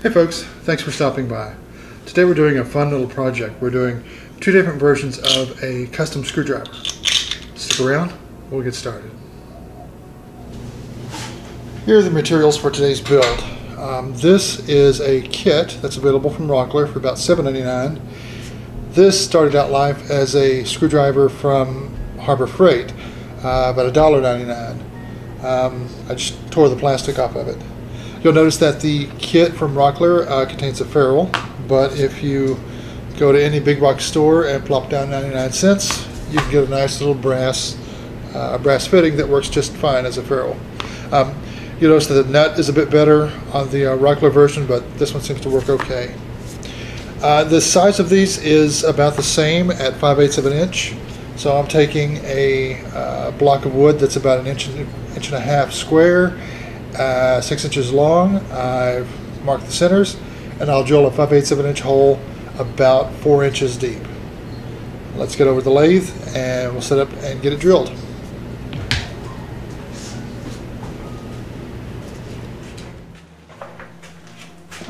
Hey folks, thanks for stopping by. Today we're doing a fun little project. We're doing two different versions of a custom screwdriver. Stick around, we'll get started. Here are the materials for today's build. This is a kit that's available from Rockler for about $7.99. This started out life as a screwdriver from Harbor Freight, about $1.99. I just tore the plastic off of it. You'll notice that the kit from Rockler contains a ferrule, but if you go to any big box store and plop down 99 cents, you can get a nice little brass fitting that works just fine as a ferrule. You'll notice that the nut is a bit better on the Rockler version, but this one seems to work okay. The size of these is about the same at 5/8 of an inch. So I'm taking a block of wood that's about an inch and a half square, 6 inches long. I've marked the centers, and I'll drill a 5/8 of an inch hole about 4 inches deep. Let's get over the lathe and we'll set up and get it drilled.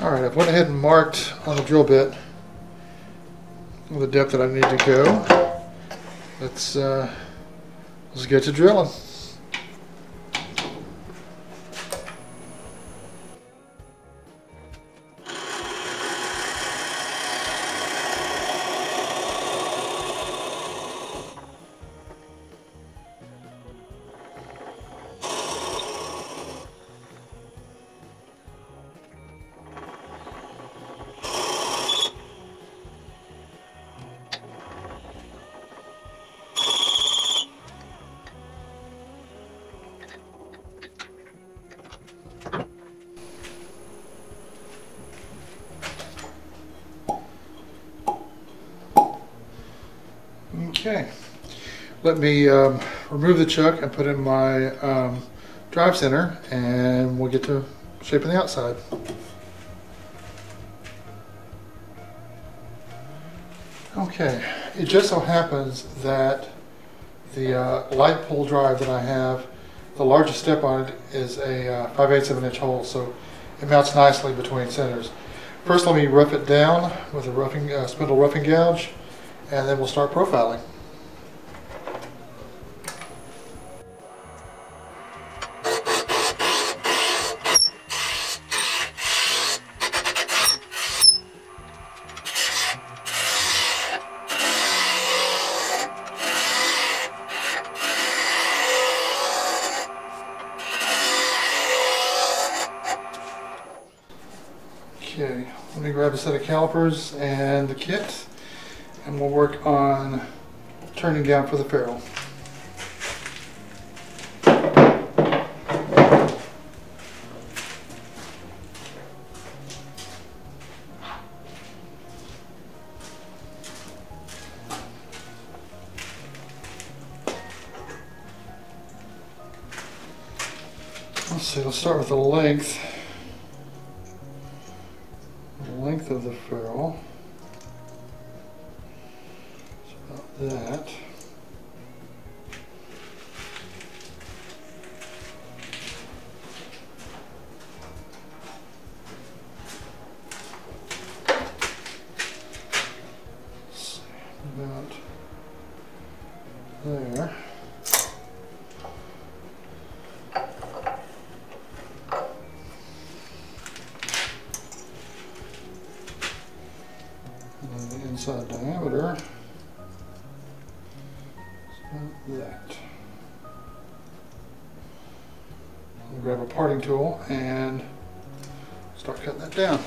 Alright, I've went ahead and marked on the drill bit the depth that I need to go. Let's get to drilling. Okay, let me remove the chuck and put in my drive center, and we'll get to shaping the outside. Okay, it just so happens that the light pull drive that I have, the largest step on it is a 5/8 of an inch hole, so it mounts nicely between centers. First, let me rough it down with a spindle roughing gouge, and then we'll start profiling. Okay, let me grab a set of calipers and the kit, and we'll work on turning down for the ferrule. Let's see, let's start with the length. Length of the ferrule. It's about that. Let's see, about there. And the inside diameter is about that. I'll grab a parting tool and start cutting that down.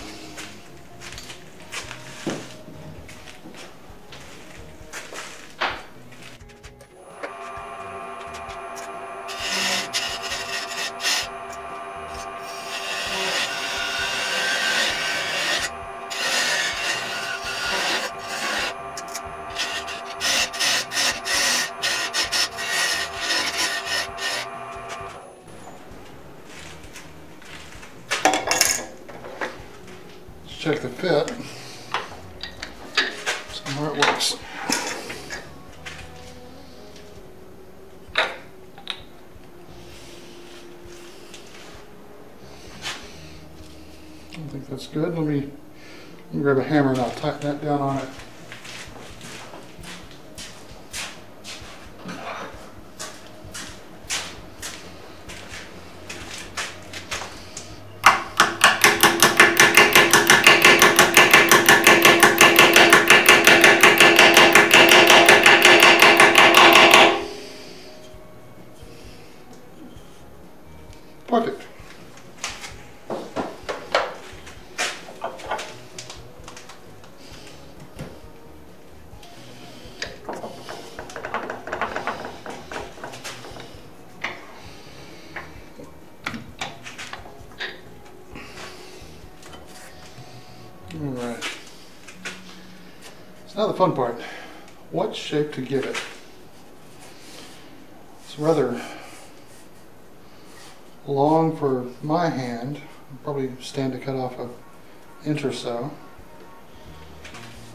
Check the fit, somewhere it works. think that's good. Let me grab a hammer and I'll tighten that down on it. Perfect. All right. So now the fun part. What shape to give it? It's rather long for my hand. I'll probably stand to cut off an inch or so.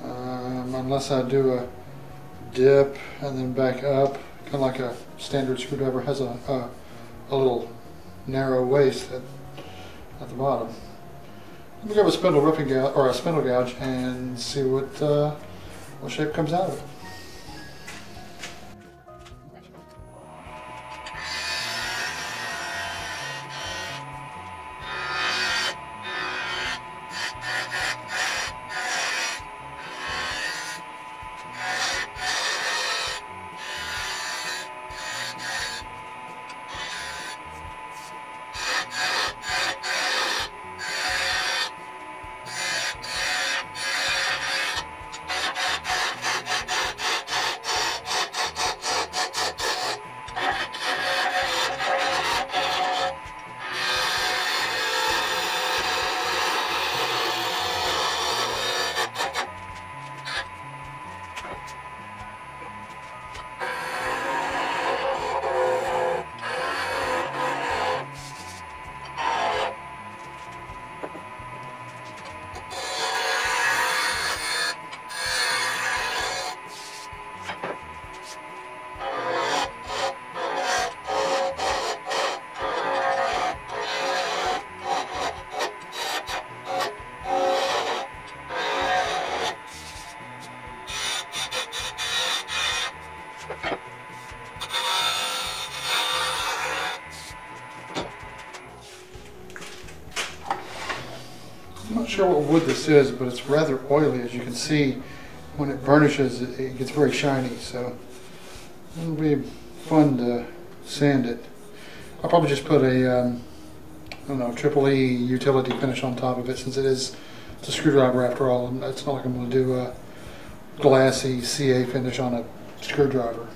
Unless I do a dip and then back up, kind of like a standard screwdriver has a little narrow waist at the bottom. Let me grab a spindle ripping gouge or a spindle gouge and see what shape comes out of it. I'm not sure what wood this is, but it's rather oily. As you can see, when it burnishes, it gets very shiny, so it'll be fun to sand it. I'll probably just put a, I don't know, triple E utility finish on top of it, since it's a screwdriver after all. And it's not like I'm going to do a glassy CA finish on a screwdriver.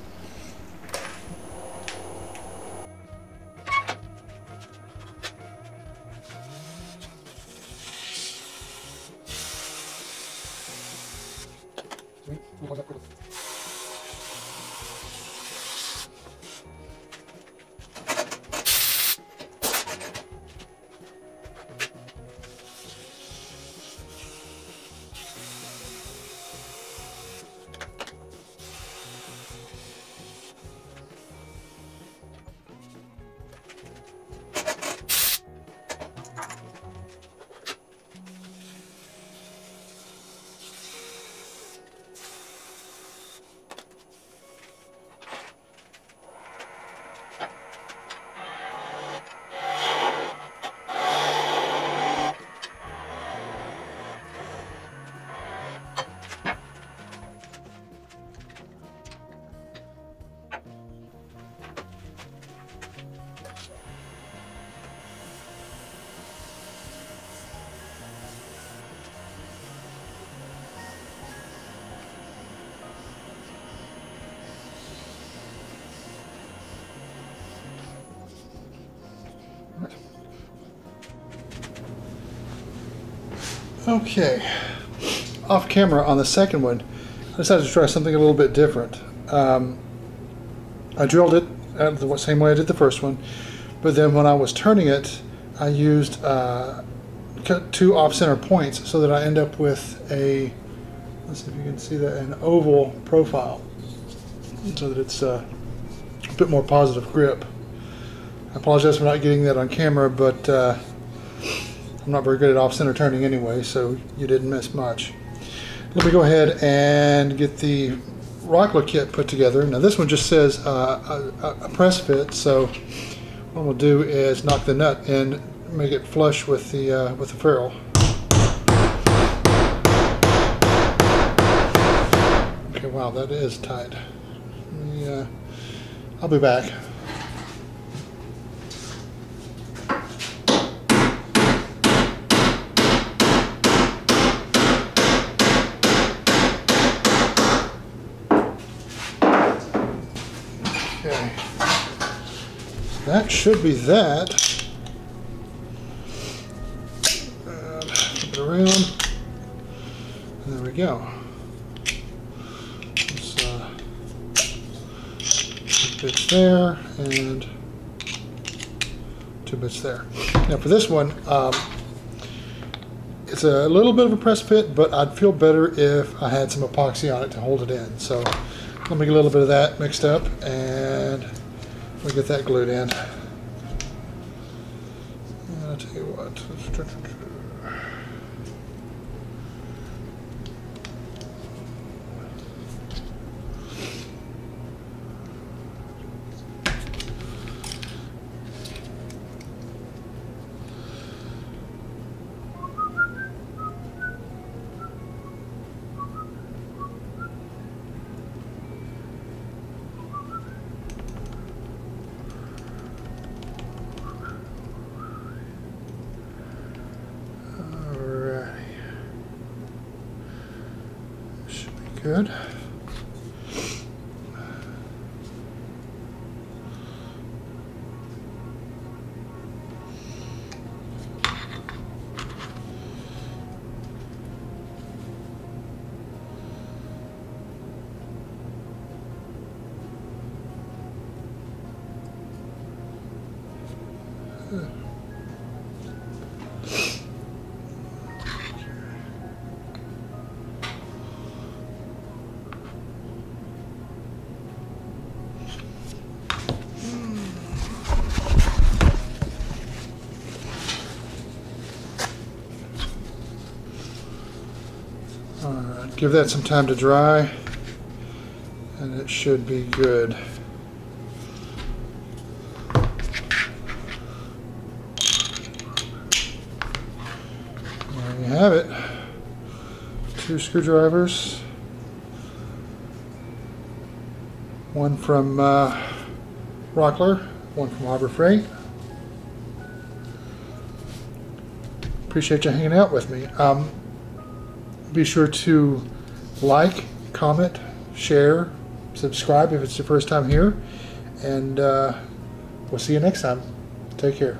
Okay, off camera on the second one, I decided to try something a little bit different. I drilled it the same way I did the first one, but then when I was turning it, I used two off-center points so that I end up with a, let's see if you can see that, an oval profile, so that it's a bit more positive grip. I apologize for not getting that on camera, but I'm not very good at off-center turning anyway, so you didn't miss much. Let me go ahead and get the Rockler kit put together. Now this one just says a press fit, so what we'll do is knock the nut and make it flush with the ferrule. Okay, wow, that is tight. I'll be back. Okay, that should be that. Flip it around. And there we go. Two bits there and 2 bits there. Now for this one, it's a little bit of a press fit, but I'd feel better if I had some epoxy on it to hold it in. So let me get a little bit of that mixed up and we'll get that glued in. And I'll tell you what. Good. Alright, give that some time to dry and it should be good. There you have it. 2 screwdrivers. One from Rockler, one from Harbor Freight. Appreciate you hanging out with me. Be sure to like, comment, share, subscribe if it's your first time here, and we'll see you next time. Take care.